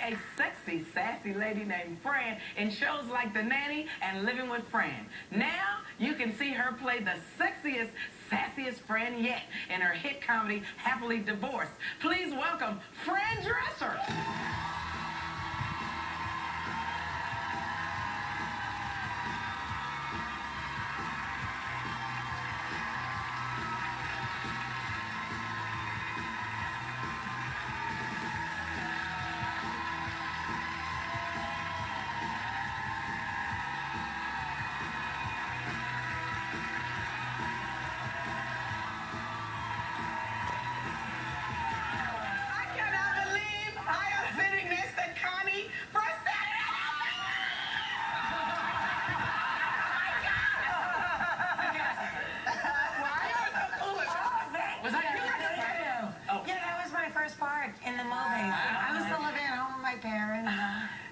a sexy, sassy lady named Fran in shows like The Nanny and Living with Fran. Now, you can see her play the sexiest, sassiest Fran yet in her hit comedy, Happily Divorced. Please welcome Fran Drescher. In the movie. I was still living at home with my parents,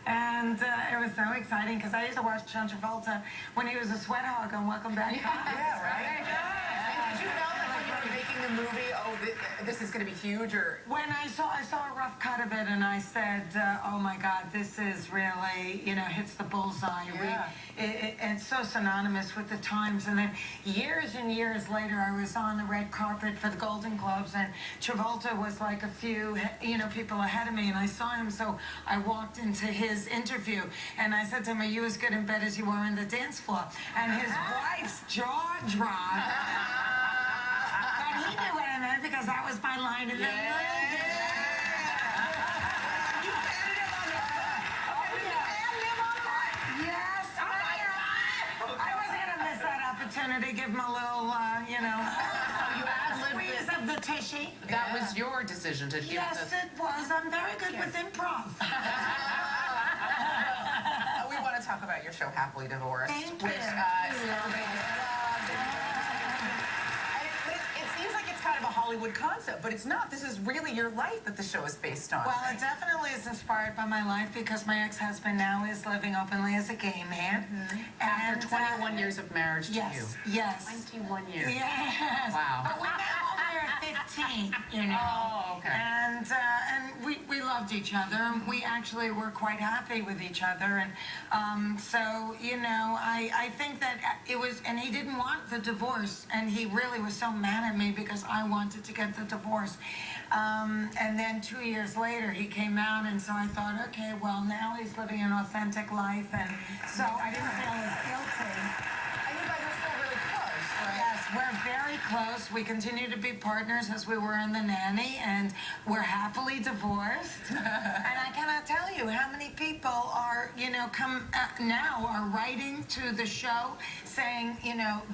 and it was so exciting because I used to watch Fran Drescher when he was a sweat hog on Welcome Back. Yeah, right? And did you know that when you were making the movie, oh, this is going to be huge? Or when I saw a rough cut of it, and I said, oh my God, this is really, hits the bullseye. Yeah. It's so synonymous with the times. And then years and years later, I was on the red carpet for the Golden Globes, and Travolta was like a few, people ahead of me, and I saw him, so I walked into his interview, and I said to him, are you as good in bed as you were on the dance floor? And his wife's jaw dropped. But he knew what I meant because that was my line in the movie. To give him a little, you ad-libbed squeeze of the tushy. That was your decision to give Yes, it was. I'm very good with improv. We want to talk about your show, Happily Divorced. Thank which, you. It seems like it's kind of a Hollywood concept, but it's not. This is really your life that the show is based on. Well, it definitely is inspired by my life because my ex-husband now is living openly as a gay man. After 21 years of marriage to you. Yes. 21 years. Yes. Wow. But we met when we were 15, Oh, okay. And we loved each other, and we actually were quite happy with each other. And so, I think that it was, and he didn't want the divorce, and he really was so mad at me because I wanted to get the divorce. And then 2 years later, he came out, and so I thought, okay, well, now he's living an authentic life, and so I didn't feel as guilty. And you guys are still really close, right? Yes, we're very close. We continue to be partners as we were in The Nanny, and we're happily divorced. And I cannot tell you how many people are, now are writing to the show saying,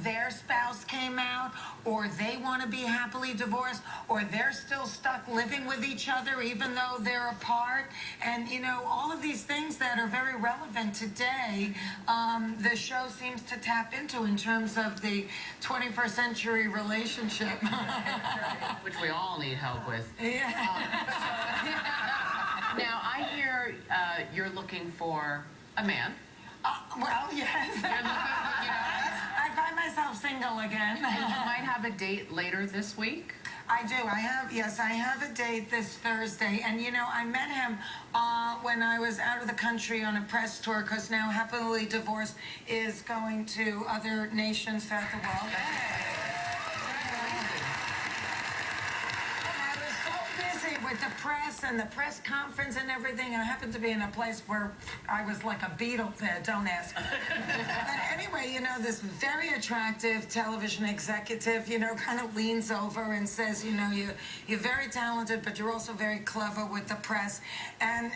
their spouse came out, or they want to be happily divorced, or they're still stuck living with each other even though they're apart. And, all of these things that are very relevant today, the show seems to tap into in terms of the 21st century relationship. Which we all need help with. Yeah. Now, I hear you're looking for a man. Well, yes. You're looking, I find myself single again. And you might have a date later this week? I do. I have a date this Thursday. And, I met him when I was out of the country on a press tour, because now Happily Divorced is going to other nations throughout the world. With the press and the press conference and everything, I happened to be in a place where I was like a beetle there, don't ask. But anyway, this very attractive television executive, kind of leans over and says, you're very talented, but you're also very clever with the press. And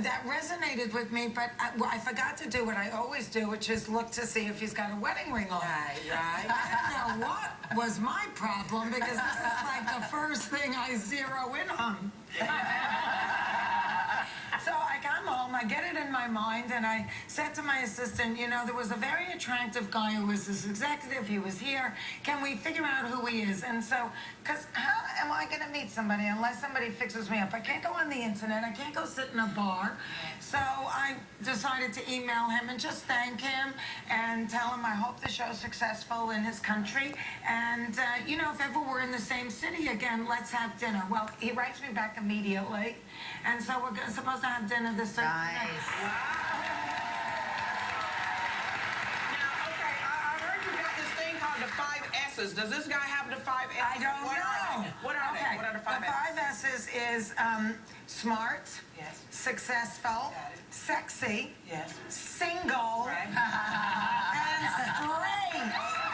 that resonated with me, but I forgot to do what I always do, which is look to see if he's got a wedding ring on. Right. I don't know what was my problem, because this is like the first thing I zero in on. So I come home, I get it in my my mind, and I said to my assistant, you know, there was a very attractive guy who was this executive. He was here. Can we figure out who he is? And so, because how am I going to meet somebody unless somebody fixes me up? I can't go on the internet. I can't go sit in a bar. So I decided to email him and just thank him and tell him I hope the show's successful in his country. And, you know, if ever we're in the same city again, let's have dinner. Well, he writes me back immediately. And so we're supposed to have dinner this Thursday. Nice. Now, okay, I heard you got this thing called the 5 S's. Does this guy have the 5 S's? I don't know. What are they? What are the 5 The 5 S's is smart, Yes. successful, Got it. sexy, Yes. single, Right. and straight.